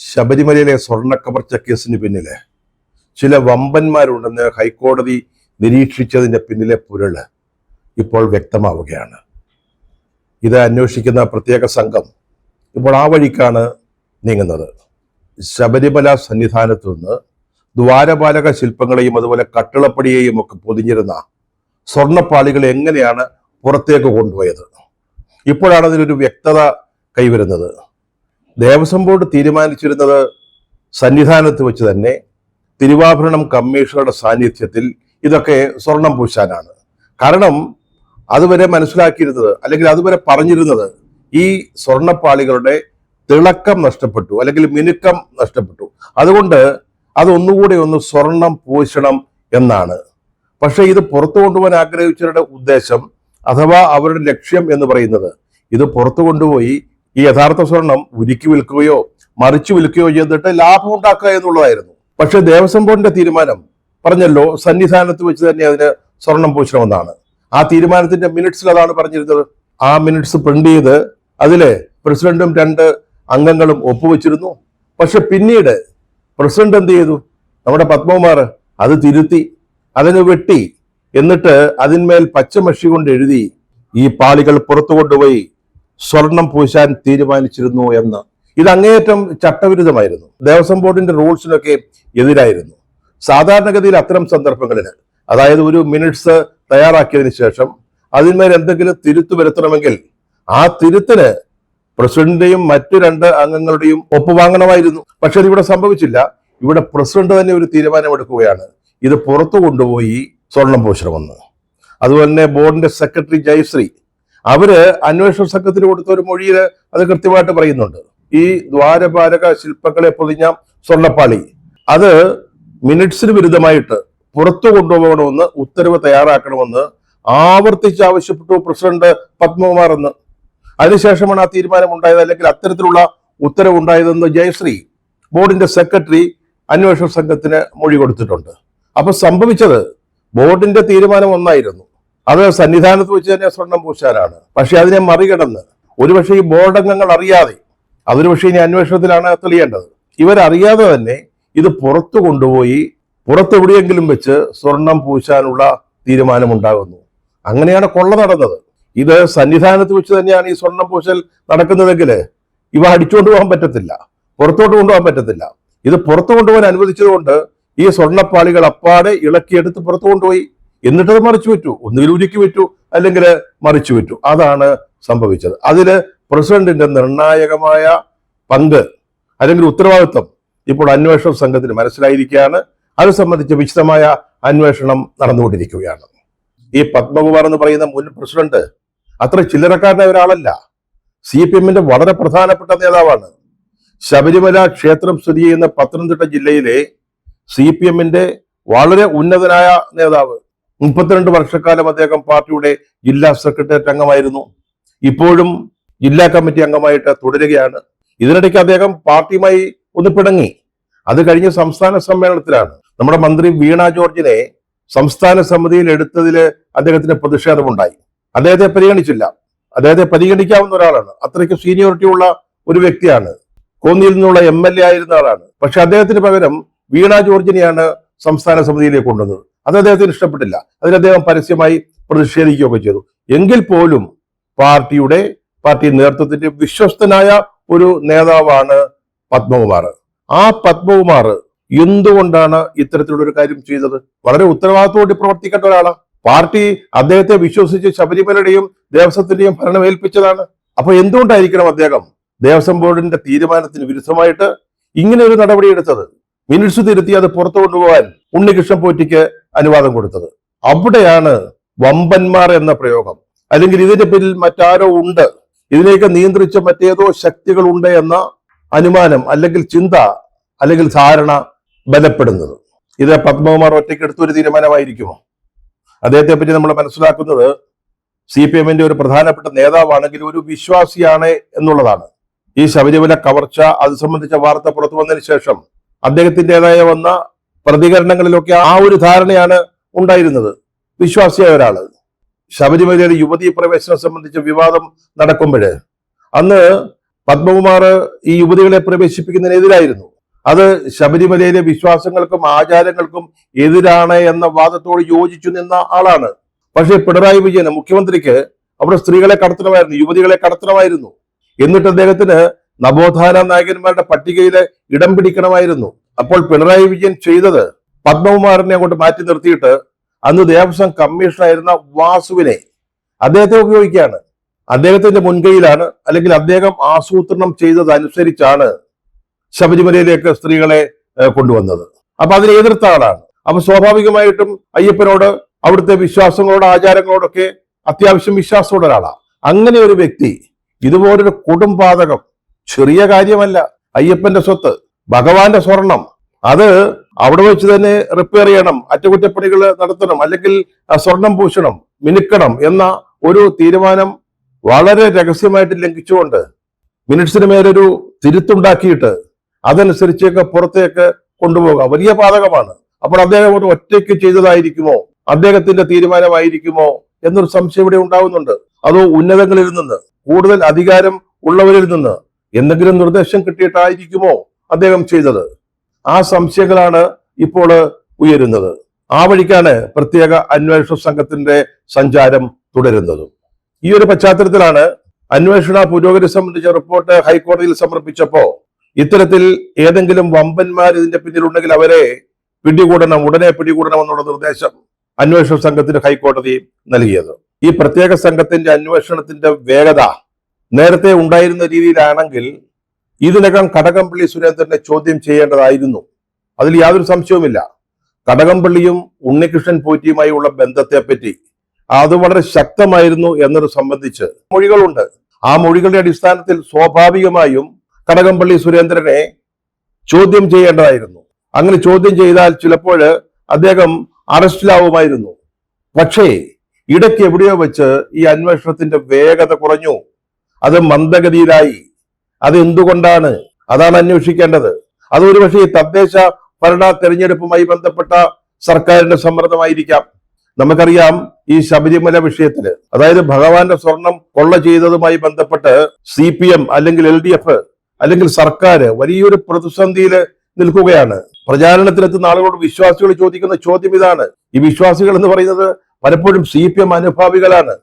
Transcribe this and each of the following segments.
ശബരിമലയിലെ സ്വർണ്ണക്കവർച്ച കേസിന് പിന്നില് ചില വമ്പന്മാരുണ്ടെന്ന് ഹൈക്കോടതി നിരീക്ഷിച്ചതിന്റെ പിന്നിലെ പൊരുള് ഇപ്പോൾ വ്യക്തമാവുകയാണ്. ഇത് അന്വേഷിക്കുന്ന പ്രത്യേക സംഘം ഇപ്പോൾ ആ വഴിക്കാണ് നീങ്ങുന്നത്. ശബരിമല സന്നിധാനത്തു നിന്ന് ദ്വാരപാലക ശില്പങ്ങളെയും അതുപോലെ കട്ടിളപ്പടിയെയും ഒക്കെ പൊതിഞ്ഞിരുന്ന സ്വർണ്ണപ്പാളികൾ എങ്ങനെയാണ് പുറത്തേക്ക് കൊണ്ടുപോയത്? ഇപ്പോഴാണ് അതിനൊരു വ്യക്തത കൈവരുന്നത്. ദേവസ്വം ബോർഡ് തീരുമാനിച്ചിരുന്നത് സന്നിധാനത്ത് വെച്ച് തന്നെ തിരുവാഭരണം കമ്മീഷണറുടെ സാന്നിധ്യത്തിൽ ഇതൊക്കെ സ്വർണം പൂശാനാണ്. കാരണം അതുവരെ മനസ്സിലാക്കിയിരുന്നത് അല്ലെങ്കിൽ അതുവരെ പറഞ്ഞിരുന്നത് ഈ സ്വർണ്ണപ്പാളികളുടെ തിളക്കം നഷ്ടപ്പെട്ടു അല്ലെങ്കിൽ മിനുക്കം നഷ്ടപ്പെട്ടു, അതുകൊണ്ട് അതൊന്നുകൂടെ ഒന്ന് സ്വർണം പൂശണം എന്നാണ്. പക്ഷെ ഇത് പുറത്തു കൊണ്ടുപോകാൻ ആഗ്രഹിച്ചവരുടെ ഉദ്ദേശം അഥവാ അവരുടെ ലക്ഷ്യം എന്ന് പറയുന്നത് ഇത് പുറത്തു കൊണ്ടുപോയി ഈ യഥാർത്ഥ സ്വർണം ഉരുക്കി വിൽക്കുകയോ മറിച്ചു വിൽക്കുകയോ ചെയ്തിട്ട് ലാഭം ഉണ്ടാക്കുക എന്നുള്ളതായിരുന്നു. പക്ഷെ ദേവസ്വം ബോർഡിന്റെ തീരുമാനം പറഞ്ഞല്ലോ, സന്നിധാനത്ത് വെച്ച് തന്നെ അതിന് സ്വർണം പൂശണമെന്നാണ്. ആ തീരുമാനത്തിന്റെ മിനിറ്റ്സിൽ അതാണ് പറഞ്ഞിരുന്നത്. ആ മിനിറ്റ്സ് പ്രിന്റ് ചെയ്ത് അതില് പ്രസിഡന്റും 2 അംഗങ്ങളും ഒപ്പുവെച്ചിരുന്നു. പക്ഷെ പിന്നീട് പ്രസിഡന്റ് എന്ത് ചെയ്തു? നമ്മുടെ പത്മകുമാർ അത് തിരുത്തി, അതിന് വെട്ടി, എന്നിട്ട് അതിന്മേൽ പച്ചമഷി കൊണ്ട് എഴുതി ഈ പാളികൾ പുറത്തു കൊണ്ടുപോയി സ്വർണം പൂശാൻ തീരുമാനിച്ചിരുന്നു എന്ന്. ഇത് അങ്ങേയറ്റം ചട്ടവിരുദ്ധമായിരുന്നു, ദേവസ്വം ബോർഡിന്റെ റൂൾസിനൊക്കെ എതിരായിരുന്നു. സാധാരണഗതിയിൽ അത്തരം സന്ദർഭങ്ങളിൽ, അതായത് ഒരു മിനിറ്റ്സ് തയ്യാറാക്കിയതിനു ശേഷം അതിന്മേൽ എന്തെങ്കിലും തിരുത്തു വരുത്തണമെങ്കിൽ ആ തിരുത്തിന് പ്രസിഡന്റിന്റെയും മറ്റു 2 അംഗങ്ങളുടെയും ഒപ്പുവാങ്ങണമായിരുന്നു. പക്ഷെ അതിവിടെ സംഭവിച്ചില്ല. ഇവിടെ പ്രസിഡന്റ് തന്നെ ഒരു തീരുമാനമെടുക്കുകയാണ് ഇത് പുറത്തു കൊണ്ടുപോയി സ്വർണം പൂശണമെന്ന്. അതുപോലെ തന്നെ ബോർഡിന്റെ സെക്രട്ടറി ജയശ്രീ അവര് അന്വേഷണ സംഘത്തിന് കൊടുത്ത ഒരു മൊഴിയിൽ അത് കൃത്യമായിട്ട് പറയുന്നുണ്ട്. ഈ ദ്വാരപാലക ശില്പങ്ങളെ പൊതിഞ്ഞ സ്വർണ്ണപ്പാളി അത് മിനിറ്റ്സിന് വിരുദ്ധമായിട്ട് പുറത്തു കൊണ്ടുപോകണമെന്ന് ഉത്തരവ് തയ്യാറാക്കണമെന്ന് ആവർത്തിച്ച് ആവശ്യപ്പെട്ടു പ്രസിഡന്റ് പത്മകുമാർ എന്ന്. അതിനുശേഷമാണ് ആ തീരുമാനം ഉണ്ടായത്, അല്ലെങ്കിൽ അത്തരത്തിലുള്ള ഉത്തരവ് ഉണ്ടായതെന്ന് ജയശ്രീ ബോർഡിന്റെ സെക്രട്ടറി അന്വേഷണ സംഘത്തിന് മൊഴി കൊടുത്തിട്ടുണ്ട്. അപ്പൊ സംഭവിച്ചത് ബോർഡിന്റെ തീരുമാനം ഒന്നായിരുന്നു, അത് സന്നിധാനത്ത് വെച്ച് തന്നെ സ്വർണം പൂശാനാണ്. പക്ഷെ അതിനെ മറികടന്ന് ഒരുപക്ഷെ ഈ ബോർഡ് അംഗങ്ങൾ അറിയാതെ, അതൊരു പക്ഷേ ഇനി അന്വേഷണത്തിലാണ് തെളിയേണ്ടത്, ഇവരറിയാതെ തന്നെ ഇത് പുറത്തു കൊണ്ടുപോയി പുറത്തെവിടെയെങ്കിലും വെച്ച് സ്വർണം പൂശാനുള്ള തീരുമാനം ഉണ്ടാകുന്നു. അങ്ങനെയാണ് കൊള്ള നടന്നത്. ഇത് സന്നിധാനത്ത് വെച്ച് തന്നെയാണ് ഈ സ്വർണം പൂശൽ നടക്കുന്നതെങ്കിൽ ഇവ അടിച്ചുകൊണ്ട് പോകാൻ പറ്റത്തില്ല, പുറത്തോട്ട് കൊണ്ടുപോകാൻ പറ്റത്തില്ല. ഇത് പുറത്തു കൊണ്ടുപോകാൻ അനുവദിച്ചതുകൊണ്ട് ഈ സ്വർണ്ണപ്പാളികൾ അപ്പാടെ ഇളക്കിയെടുത്ത് പുറത്തു കൊണ്ടുപോയി, എന്നിട്ടത് മറിച്ചു വിറ്റു. ഒന്നുകിൽ ഉരുക്കി വിറ്റു, അല്ലെങ്കിൽ മറിച്ചു വിറ്റു. അതാണ് സംഭവിച്ചത്. അതില് പ്രസിഡന്റിന്റെ നിർണായകമായ പങ്ക് അല്ലെങ്കിൽ ഉത്തരവാദിത്വം ഇപ്പോൾ അന്വേഷണ സംഘത്തിന് മനസ്സിലായിരിക്കുകയാണ്. അത് സംബന്ധിച്ച് വിശദമായ അന്വേഷണം നടന്നുകൊണ്ടിരിക്കുകയാണ്. ഈ പത്മകുമാർ എന്ന് പറയുന്ന മുൻ പ്രസിഡന്റ് അത്ര ചില്ലറക്കാരനായ ഒരാളല്ല. CPM-ന്റെ വളരെ പ്രധാനപ്പെട്ട നേതാവാണ്. ശബരിമല ക്ഷേത്രം സ്ഥിതി ചെയ്യുന്ന പത്തനംതിട്ട ജില്ലയിലെ CPM-ന്റെ വളരെ ഉന്നതനായ നേതാവ്. 32 വർഷക്കാലം അദ്ദേഹം പാർട്ടിയുടെ ജില്ലാ സെക്രട്ടേറിയറ്റ് അംഗമായിരുന്നു. ഇപ്പോഴും ജില്ലാ കമ്മിറ്റി അംഗമായിട്ട് തുടരുകയാണ്. ഇതിനിടയ്ക്ക് അദ്ദേഹം പാർട്ടിയുമായി ഒന്ന് പിണങ്ങി. അത് കഴിഞ്ഞ സംസ്ഥാന സമ്മേളനത്തിലാണ് നമ്മുടെ മന്ത്രി വീണ ജോർജിനെ സംസ്ഥാന സമിതിയിൽ എടുത്തതില് അദ്ദേഹത്തിന് പ്രതിഷേധമുണ്ടായി. അദ്ദേഹത്തെ പരിഗണിച്ചില്ല. അദ്ദേഹത്തെ പരിഗണിക്കാവുന്ന ഒരാളാണ്, അത്രയ്ക്ക് സീനിയോറിറ്റി ഉള്ള ഒരു വ്യക്തിയാണ്. കോന്നിയിൽ നിന്നുള്ള MLA ആയിരുന്ന ആളാണ്. പക്ഷെ അദ്ദേഹത്തിന് പകരം വീണ ജോർജിനെയാണ് സംസ്ഥാന സമിതിയിലേക്ക് കൊണ്ടുവന്നത്. അത് അദ്ദേഹത്തിന് ഇഷ്ടപ്പെട്ടില്ല. അതിൽ അദ്ദേഹം പരസ്യമായി പ്രതിഷേധിക്കുകയൊക്കെ ചെയ്തു. എങ്കിൽ പോലും പാർട്ടി നേതൃത്വത്തിന്റെ വിശ്വസ്തനായ ഒരു നേതാവാണ് പത്മകുമാർ. ആ പത്മകുമാർ എന്തുകൊണ്ടാണ് ഇത്തരത്തിലുള്ള ഒരു കാര്യം ചെയ്തത്? വളരെ ഉത്തരവാദിത്തത്തോടെ പ്രവർത്തിക്കേണ്ട ഒരാളാണ്. പാർട്ടി അദ്ദേഹത്തെ വിശ്വസിച്ച് ശബരിമലയുടെയും ദേവസ്വത്തിന്റെയും ഭരണം ഏൽപ്പിച്ചതാണ്. അപ്പൊ എന്തുകൊണ്ടായിരിക്കണം അദ്ദേഹം ദേവസ്വം ബോർഡിന്റെ തീരുമാനത്തിന് വിരുദ്ധമായിട്ട് ഇങ്ങനെ ഒരു നടപടി എടുത്തത്? മിനിറ്റ്സ് തിരുത്തി അത് പുറത്തു കൊണ്ടുപോകാൻ ഉണ്ണികൃഷ്ണൻ പോറ്റിക്ക് അനുവാദം കൊടുത്തത്. അവിടെയാണ് വമ്പന്മാർ എന്ന പ്രയോഗം, അല്ലെങ്കിൽ ഇതിന്റെ പിന്നിൽ മറ്റാരോ ഉണ്ട്, ഇതിലേക്ക് നിയന്ത്രിച്ച മറ്റേതോ ശക്തികൾ ഉണ്ട് എന്ന അനുമാനം അല്ലെങ്കിൽ ചിന്ത അല്ലെങ്കിൽ ധാരണ ബലപ്പെടുന്നത്. ഇത് പത്മകുമാർ ഒറ്റയ്ക്ക് എടുത്തൊരു തീരുമാനമായിരിക്കുമോ? അദ്ദേഹത്തെ പറ്റി നമ്മൾ മനസ്സിലാക്കുന്നത് CPM-ന്റെ ഒരു പ്രധാനപ്പെട്ട നേതാവാണെങ്കിൽ ഒരു വിശ്വാസിയാണ് എന്നുള്ളതാണ്. ഈ ശബരിമല കവർച്ച അത് സംബന്ധിച്ച വാർത്ത പുറത്തു വന്നതിന് ശേഷം അദ്ദേഹത്തിൻ്റെതായ വന്ന പ്രതികരണങ്ങളിലൊക്കെ ആ ഒരു ധാരണയാണ് ഉണ്ടായിരുന്നത്. വിശ്വാസിയായ ഒരാള്. ശബരിമലയിലെ യുവതീ പ്രവേശനം സംബന്ധിച്ച വിവാദം നടക്കുമ്പോൾ അന്ന് പത്മകുമാർ ഈ യുവതികളെ പ്രവേശിപ്പിക്കുന്നതിനെതിരായിരുന്നു. അത് ശബരിമലയിലെ വിശ്വാസങ്ങൾക്കും ആചാരങ്ങൾക്കും എതിരാണ് എന്ന വാദത്തോട് യോജിച്ചു നിന്ന ആളാണ്. പക്ഷേ പിണറായി വിജയന്, മുഖ്യമന്ത്രിക്ക്, അവിടെ സ്ത്രീകളെ കടത്തണമായിരുന്നു, യുവതികളെ കടത്തണമായിരുന്നു. എന്നിട്ട് അദ്ദേഹത്തിന് നവോത്ഥാന നായകന്മാരുടെ പട്ടികയിൽ ഇടം പിടിക്കണമായിരുന്നു. അപ്പോൾ പിണറായി വിജയൻ ചെയ്തത് പത്മകുമാറിനെ അങ്ങോട്ട് മാറ്റി നിർത്തിയിട്ട് അന്ന് ദേവസ്വം കമ്മീഷണറായിരുന്ന വാസുവിനെ, അദ്ദേഹത്തെ ഉപയോഗിക്കുകയാണ്. അദ്ദേഹത്തിന്റെ മുൻകൈയിലാണ്, അല്ലെങ്കിൽ അദ്ദേഹം ആസൂത്രണം ചെയ്തതനുസരിച്ചാണ് ശബരിമലയിലേക്ക് സ്ത്രീകളെ കൊണ്ടുവന്നത്. അപ്പൊ അതിനെ എതിർത്ത ആളാണ്. അപ്പൊ സ്വാഭാവികമായിട്ടും അയ്യപ്പനോട്, അവിടുത്തെ വിശ്വാസങ്ങളോട്, ആചാരങ്ങളോടൊക്കെ അത്യാവശ്യം വിശ്വാസമുള്ള ഒരാളാണ്. അങ്ങനെ ഒരു വ്യക്തി ഇതുപോലൊരു കൊടുംപാതകം, ചെറിയ കാര്യമല്ല. അയ്യപ്പന്റെ സ്വത്ത്, ഭഗവാന്റെ സ്വർണം, അത് അവിടെ വെച്ച് തന്നെ റിപ്പയർ ചെയ്യണം, അറ്റകുറ്റപ്പണികൾ നടത്തണം, അല്ലെങ്കിൽ സ്വർണം പൂശണം, മിനുക്കണം എന്ന ഒരു തീരുമാനം വളരെ രഹസ്യമായിട്ട് ലംഘിച്ചുകൊണ്ട് മിനിറ്റ്സിന് മേലൊരു തിരുത്തുണ്ടാക്കിയിട്ട് അതനുസരിച്ചൊക്കെ പുറത്തേക്ക് കൊണ്ടുപോകുക വലിയ പാതകമാണ്. അപ്പോൾ അദ്ദേഹം ഒരു ഒറ്റയ്ക്ക് ചെയ്തതായിരിക്കുമോ, അദ്ദേഹത്തിന്റെ തീരുമാനമായിരിക്കുമോ എന്നൊരു സംശയം ഇവിടെ ഉണ്ടാവുന്നുണ്ട്. അതോ ഉന്നതങ്ങളിൽ നിന്ന്, കൂടുതൽ അധികാരം ഉള്ളവരിൽ നിന്ന് എന്തെങ്കിലും നിർദ്ദേശം കിട്ടിയിട്ടായിരിക്കുമോ അദ്ദേഹം ചെയ്തത്? ആ സംശയങ്ങളാണ് ഇപ്പോൾ ഉയരുന്നത്. ആ വഴിക്കാണ് പ്രത്യേക അന്വേഷണ സംഘത്തിന്റെ സഞ്ചാരം തുടരുന്നതും. ഈ ഒരു പശ്ചാത്തലത്തിലാണ് അന്വേഷണ പുരോഗതി സംബന്ധിച്ച റിപ്പോർട്ട് ഹൈക്കോടതിയിൽ സമർപ്പിച്ചപ്പോ ഇത്തരത്തിൽ ഏതെങ്കിലും വമ്പന്മാർ ഇതിന്റെ പിന്നിലുണ്ടെങ്കിൽ അവരെ പിടികൂടണം, ഉടനെ പിടികൂടണം എന്നുള്ള നിർദ്ദേശം അന്വേഷണ സംഘത്തിന് ഹൈക്കോടതി നൽകിയത്. ഈ പ്രത്യേക സംഘത്തിന്റെ അന്വേഷണത്തിന്റെ വേഗത നേരത്തെ ഉണ്ടായിരുന്ന രീതിയിലാണെങ്കിൽ ഇതിനകം കടകംപള്ളി സുരേന്ദ്രനെ ചോദ്യം ചെയ്യേണ്ടതായിരുന്നു. അതിൽ യാതൊരു സംശയവുമില്ല. കടകംപള്ളിയും ഉണ്ണികൃഷ്ണൻ പോറ്റിയുമായുള്ള ബന്ധത്തെപ്പറ്റി അത് വളരെ ശക്തമായിരുന്നു എന്നത് സംബന്ധിച്ച് മൊഴികളുണ്ട്. ആ മൊഴികളുടെ അടിസ്ഥാനത്തിൽ സ്വാഭാവികമായും കടകംപള്ളി സുരേന്ദ്രനെ ചോദ്യം ചെയ്യേണ്ടതായിരുന്നു. അങ്ങനെ ചോദ്യം ചെയ്താൽ ചിലപ്പോൾ അദ്ദേഹം അറസ്റ്റിലാവുമായിരുന്നു. പക്ഷേ ഇടയ്ക്ക് എവിടെയോ വെച്ച് ഈ അന്വേഷണത്തിന്റെ വേഗത കുറഞ്ഞു, അത് മന്ദഗതിയിലായി. അത് എന്തുകൊണ്ടാണ്? അതാണ് അന്വേഷിക്കേണ്ടത്. അത് ഒരുപക്ഷെ ഈ തദ്ദേശ ഭരണ തെരഞ്ഞെടുപ്പുമായി ബന്ധപ്പെട്ട സർക്കാരിന്റെ സമ്മർദ്ദമായിരിക്കാം. നമുക്കറിയാം, ഈ ശബരിമല വിഷയത്തില്, അതായത് ഭഗവാന്റെ സ്വർണം കൊള്ള ചെയ്തതുമായി ബന്ധപ്പെട്ട് CPM അല്ലെങ്കിൽ LDF അല്ലെങ്കിൽ സർക്കാർ വലിയൊരു പ്രതിസന്ധിയിൽ നിൽക്കുകയാണ്. പ്രചാരണത്തിലെത്തുന്ന ആളുകളോട് വിശ്വാസികൾ ചോദിക്കുന്ന ചോദ്യം ഇതാണ്. ഈ വിശ്വാസികൾ എന്ന് പറയുന്നത് പലപ്പോഴും CPM അനുഭാവികളാണ്,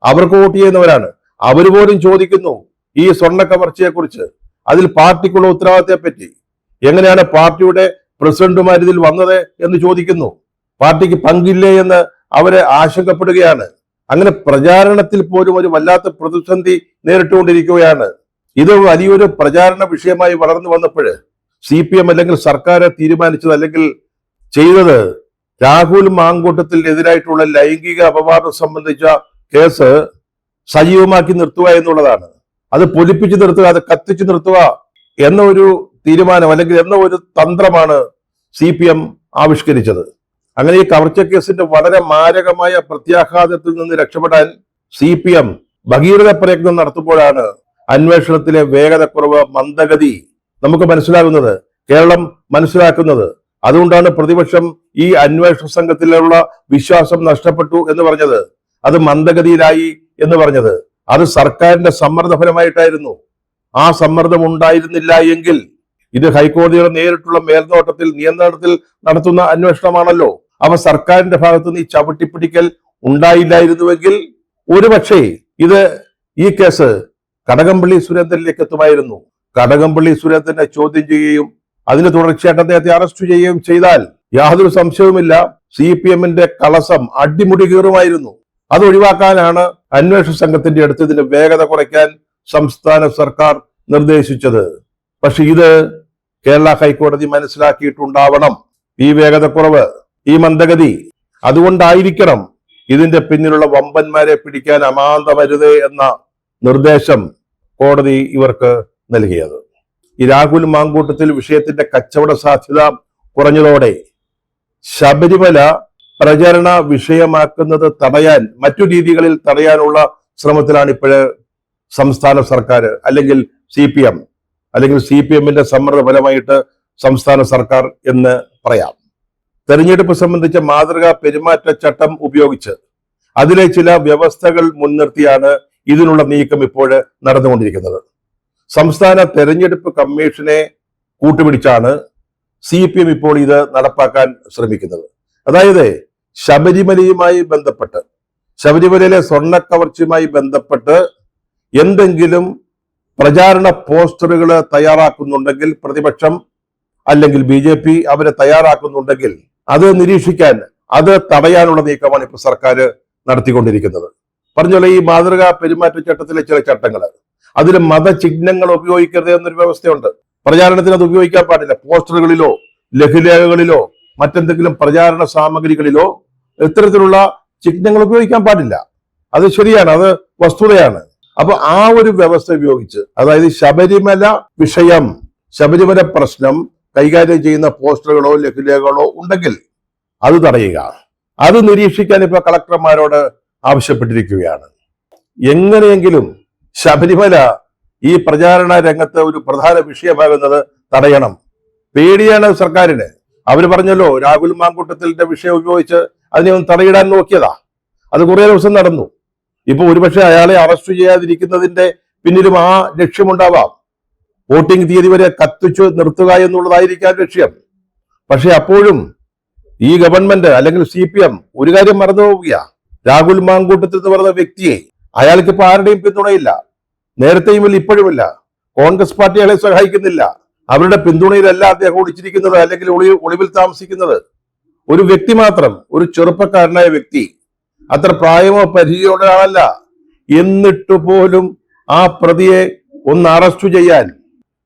അവർക്ക് വോട്ട് ചെയ്യുന്നവരാണ്. അവർ പോലും ചോദിക്കുന്നു ഈ സ്വർണ്ണ കവർച്ചയെ കുറിച്ച്, അതിൽ പാർട്ടിക്കുള്ള ഉത്തരവാദിത്തത്തെ പറ്റി. എങ്ങനെയാണ് പാർട്ടിയുടെ പ്രസിഡന്റുമാർ ഇതിൽ വന്നത് എന്ന് ചോദിക്കുന്നു. പാർട്ടിക്ക് പങ്കില്ലേ എന്ന് അവരെ ആശങ്കപ്പെടുകയാണ്. അങ്ങനെ പ്രചാരണത്തിൽ പോലും ഒരു വല്ലാത്ത പ്രതിസന്ധി നേരിട്ടുകൊണ്ടിരിക്കുകയാണ്. ഇത് വലിയൊരു പ്രചാരണ വിഷയമായി വളർന്നു വന്നപ്പോൾ CPM അല്ലെങ്കിൽ സർക്കാർ തീരുമാനിച്ചത് അല്ലെങ്കിൽ ചെയ്തത് രാഹുൽ മാങ്കൂട്ടത്തിനെതിരായിട്ടുള്ള ലൈംഗിക അപവാദം സംബന്ധിച്ച കേസ് സജീവമാക്കി നിർത്തുക എന്നുള്ളതാണ്. അത് പൊലിപ്പിച്ചു നിർത്തുക, അത് കത്തിച്ചു നിർത്തുക എന്ന ഒരു തീരുമാനം അല്ലെങ്കിൽ എന്ന ഒരു തന്ത്രമാണ് CPM ആവിഷ്കരിച്ചത്. അങ്ങനെ ഈ കവർച്ച കേസിന്റെ വളരെ മാരകമായ പ്രത്യാഘാതത്തിൽ നിന്ന് രക്ഷപ്പെടാൻ CPM ഭഗീരഥ പ്രയത്നം നടത്തുമ്പോഴാണ് അന്വേഷണത്തിലെ വേഗതക്കുറവ്, മന്ദഗതി നമുക്ക് മനസ്സിലാകുന്നത്, കേരളം മനസ്സിലാക്കുന്നത്. അതുകൊണ്ടാണ് പ്രതിപക്ഷം ഈ അന്വേഷണ സംഘത്തിലുള്ള വിശ്വാസം നഷ്ടപ്പെട്ടു എന്ന് പറഞ്ഞത്, അത് മന്ദഗതിയിലായി എന്ന് പറഞ്ഞത്. അത് സർക്കാരിന്റെ സമ്മർദ്ദ ഫലമായിട്ടായിരുന്നു. ആ സമ്മർദ്ദം ഉണ്ടായിരുന്നില്ല എങ്കിൽ ഇത് ഹൈക്കോടതിയുടെ നേരിട്ടുള്ള മേൽനോട്ടത്തിൽ, നിയന്ത്രണത്തിൽ നടത്തുന്ന അന്വേഷണമാണല്ലോ. അവ സർക്കാരിന്റെ ഭാഗത്തുനിന്ന് ഈ ചവിട്ടിപ്പിടിക്കൽ ഉണ്ടായില്ലായിരുന്നുവെങ്കിൽ ഒരുപക്ഷേ ഈ കേസ് കടകംപള്ളി സുരേന്ദ്രനിലേക്ക് എത്തുമായിരുന്നു. കടകംപള്ളി സുരേന്ദ്രനെ ചോദ്യം ചെയ്യുകയും അതിന് തുടർച്ചയായിട്ട് അദ്ദേഹത്തെ അറസ്റ്റ് ചെയ്യുകയും ചെയ്താൽ യാതൊരു സംശയവുമില്ല CPM-ന്റെ കളസം അടിമുടി കീറുമായിരുന്നു. അത് ഒഴിവാക്കാനാണ് അന്വേഷണ സംഘത്തിന്റെ അടുത്ത് ഇതിന്റെ വേഗത കുറയ്ക്കാൻ സംസ്ഥാന സർക്കാർ നിർദ്ദേശിച്ചത്. പക്ഷെ ഇത് കേരള ഹൈക്കോടതി മനസ്സിലാക്കിയിട്ടുണ്ടാവണം. ഈ വേഗതക്കുറവ്, ഈ മന്ദഗതി, അതുകൊണ്ടായിരിക്കണം ഇതിന്റെ പിന്നിലുള്ള വമ്പന്മാരെ പിടിക്കാൻ അമാന്തമരുത് എന്ന നിർദ്ദേശം കോടതി ഇവർക്ക് നൽകിയത്. ഈ രാഹുൽ മാങ്കൂട്ടത്തിൽ വിഷയത്തിന്റെ കച്ചവട സാധ്യത കുറഞ്ഞതോടെ ശബരിമല പ്രചരണ വിഷയമാക്കുന്നത് തടയാൻ, മറ്റു രീതികളിൽ തടയാനുള്ള ശ്രമത്തിലാണ് ഇപ്പോഴ് സംസ്ഥാന സർക്കാർ അല്ലെങ്കിൽ CPM അല്ലെങ്കിൽ CPM-ന്റെ സമ്മർദ്ദ ഫലമായിട്ട് സംസ്ഥാന സർക്കാർ എന്ന് പറയാം. തെരഞ്ഞെടുപ്പ് സംബന്ധിച്ച മാതൃകാ പെരുമാറ്റച്ചട്ടം ഉപയോഗിച്ച് അതിലെ ചില വ്യവസ്ഥകൾ മുൻനിർത്തിയാണ് ഇതിനുള്ള നീക്കം ഇപ്പോൾ നടന്നുകൊണ്ടിരിക്കുന്നത്. സംസ്ഥാന തെരഞ്ഞെടുപ്പ് കമ്മീഷനെ കൂട്ടുപിടിച്ചാണ് CPM ഇപ്പോൾ ഇത് നടപ്പാക്കാൻ ശ്രമിക്കുന്നത്. അതായത് ശബരിമലയുമായി ബന്ധപ്പെട്ട്, ശബരിമലയിലെ സ്വർണ്ണക്കവർച്ചയുമായി ബന്ധപ്പെട്ട് എന്തെങ്കിലും പ്രചാരണ പോസ്റ്ററുകൾ തയ്യാറാക്കുന്നുണ്ടെങ്കിൽ പ്രതിപക്ഷം അല്ലെങ്കിൽ BJP അവരെ തയ്യാറാക്കുന്നുണ്ടെങ്കിൽ അത് നിരീക്ഷിക്കാൻ, അത് തടയാനുള്ള നീക്കമാണ് ഇപ്പോൾ സർക്കാർ നടത്തിക്കൊണ്ടിരിക്കുന്നത്. പറഞ്ഞോളെ ഈ മാതൃകാ പെരുമാറ്റച്ചട്ടത്തിലെ ചില ചട്ടങ്ങൾ, അതിൽ മതചിഹ്നങ്ങൾ ഉപയോഗിക്കരുത് എന്നൊരു വ്യവസ്ഥയുണ്ട്. പ്രചാരണത്തിന് അത് ഉപയോഗിക്കാൻ പാടില്ല. പോസ്റ്ററുകളിലോ ലഘുലേഖകളിലോ മറ്റെന്തെങ്കിലും പ്രചാരണ സാമഗ്രികളിലോ ഇത്തരത്തിലുള്ള ചിഹ്നങ്ങൾ ഉപയോഗിക്കാൻ പാടില്ല. അത് ശരിയാണ്, അത് വസ്തുതയാണ്. അപ്പൊ ആ ഒരു വ്യവസ്ഥ ഉപയോഗിച്ച്, അതായത് ശബരിമല വിഷയം, ശബരിമല പ്രശ്നം കൈകാര്യം ചെയ്യുന്ന പോസ്റ്ററുകളോ ലഘുലേഖകളോ ഉണ്ടെങ്കിൽ അത് തടയുക. അത് നിരീക്ഷിക്കാൻ ഇപ്പൊ കളക്ടർമാരോട് ആവശ്യപ്പെട്ടിരിക്കുകയാണ്. എങ്ങനെയെങ്കിലും ശബരിമല ഈ പ്രചാരണ രംഗത്ത് ഒരു പ്രധാന വിഷയമാകുന്നത് തടയണം. പേടിയാണ് സർക്കാരിന്. അവര് പറഞ്ഞല്ലോ, രാഹുൽ മാങ്കൂട്ടത്തിന്റെ വിഷയം ഉപയോഗിച്ച് അതിനെ ഒന്ന് തടയിടാൻ നോക്കിയതാ. അത് കുറെ ദിവസം നടന്നു. ഇപ്പൊ ഒരുപക്ഷെ അയാളെ അറസ്റ്റ് ചെയ്യാതിരിക്കുന്നതിന്റെ പിന്നിലും ആ ലക്ഷ്യമുണ്ടാവാം. വോട്ടിംഗ് തീയതി വരെ കത്തിച്ചു നിർത്തുക എന്നുള്ളതായിരിക്കാം ലക്ഷ്യം. പക്ഷെ അപ്പോഴും ഈ ഗവൺമെന്റ് അല്ലെങ്കിൽ CPM ഒരു കാര്യം മറന്നു പോവുക. രാഹുൽ മാങ്കൂട്ടത്തിൽ എന്ന് പറഞ്ഞ വ്യക്തിയെ, അയാൾക്ക് ഇപ്പൊ ആരുടെയും പിന്തുണയില്ല. നേരത്തെയുമില്ല, ഇപ്പോഴുമില്ല. കോൺഗ്രസ് പാർട്ടി അയാളെ സഹായിക്കുന്നില്ല. അവരുടെ പിന്തുണയിലല്ല അദ്ദേഹം ഒളിച്ചിരിക്കുന്നത്, അല്ലെങ്കിൽ ഒളിവിൽ താമസിക്കുന്നത്. ഒരു വ്യക്തി മാത്രം, ഒരു ചെറുപ്പക്കാരനായ വ്യക്തി, അത്ര പ്രായമോ പരിചയമോ ആളല്ല. എന്നിട്ട് പോലും ആ പ്രതിയെ ഒന്ന് അറസ്റ്റ് ചെയ്യാൻ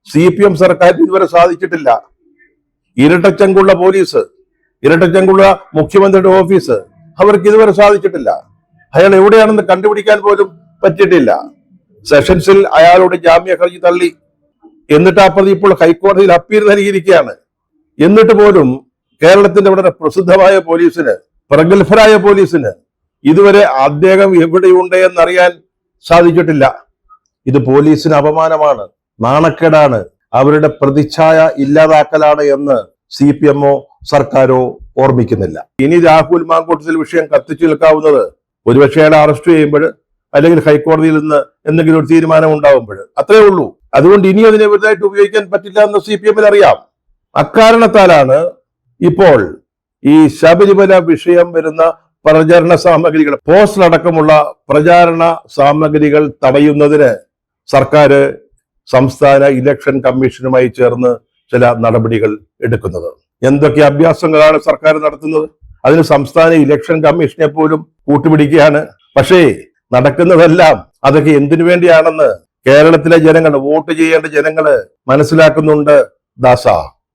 CPM സർക്കാരിന് ഇതുവരെ സാധിച്ചിട്ടില്ല. ഇരട്ടച്ചങ്കുള്ള പോലീസ്, ഇരട്ടച്ചങ്കുള്ള മുഖ്യമന്ത്രിയുടെ ഓഫീസ്, അവർക്ക് ഇതുവരെ സാധിച്ചിട്ടില്ല. അയാൾ എവിടെയാണെന്ന് കണ്ടുപിടിക്കാൻ പോലും പറ്റിയിട്ടില്ല. സെഷൻസിൽ അയാളുടെ ജാമ്യ ഹർജി തള്ളി. എന്നിട്ട് ആ പ്രതി ഇപ്പോൾ ഹൈക്കോടതിയിൽ അപ്പീൽ നൽകിയിരിക്കുകയാണ്. എന്നിട്ട് പോലും കേരളത്തിന്റെ വളരെ പ്രസിദ്ധമായ പോലീസിന്, പ്രഗത്ഭരായ പോലീസിന് ഇതുവരെ അദ്ദേഹം എവിടെയുണ്ട് എന്നറിയാൻ സാധിച്ചിട്ടില്ല. ഇത് പോലീസിന് അപമാനമാണ്, നാണക്കേടാണ്, അവരുടെ പ്രതിച്ഛായ ഇല്ലാതാക്കലാണ് എന്ന് CPM-ഓ സർക്കാരോ ഓർമ്മിക്കുന്നില്ല. ഇനി രാഹുൽ മാങ്കൂട്ടത്തിൽ വിഷയം കത്തിച്ചു നിൽക്കാവുന്നത് ഒരുപക്ഷെ അയാളെ അറസ്റ്റ് ചെയ്യുമ്പോൾ, അല്ലെങ്കിൽ ഹൈക്കോടതിയിൽ നിന്ന് എന്തെങ്കിലും ഒരു തീരുമാനം ഉണ്ടാവുമ്പോൾ, അത്രേ ഉള്ളൂ. അതുകൊണ്ട് ഇനി അതിനെ വലുതായിട്ട് ഉപയോഗിക്കാൻ പറ്റില്ല എന്ന് CPM-ൽ അറിയാം. അക്കാരണത്താലാണ് ഇപ്പോൾ ഈ ശബരിമല വിഷയം വരുന്ന പ്രചാരണ സാമഗ്രികൾ, പോസ്റ്റർ അടക്കമുള്ള പ്രചാരണ സാമഗ്രികൾ തടയുന്നതിന് സർക്കാർ സംസ്ഥാന ഇലക്ഷൻ കമ്മീഷനുമായി ചേർന്ന് ചില നടപടികൾ എടുക്കുന്നത്. എന്തൊക്കെ അഭ്യാസങ്ങളാണ് സർക്കാർ നടത്തുന്നത്? അതിന് സംസ്ഥാന ഇലക്ഷൻ കമ്മീഷനെ പോലും കൂട്ടുപിടിക്കുകയാണ്. പക്ഷേ നടക്കുന്നതെല്ലാം അതൊക്കെ എന്തിനു വേണ്ടിയാണെന്ന് കേരളത്തിലെ ജനങ്ങൾ, വോട്ട് ചെയ്യേണ്ട ജനങ്ങള് മനസ്സിലാക്കുന്നുണ്ട് ദാസ.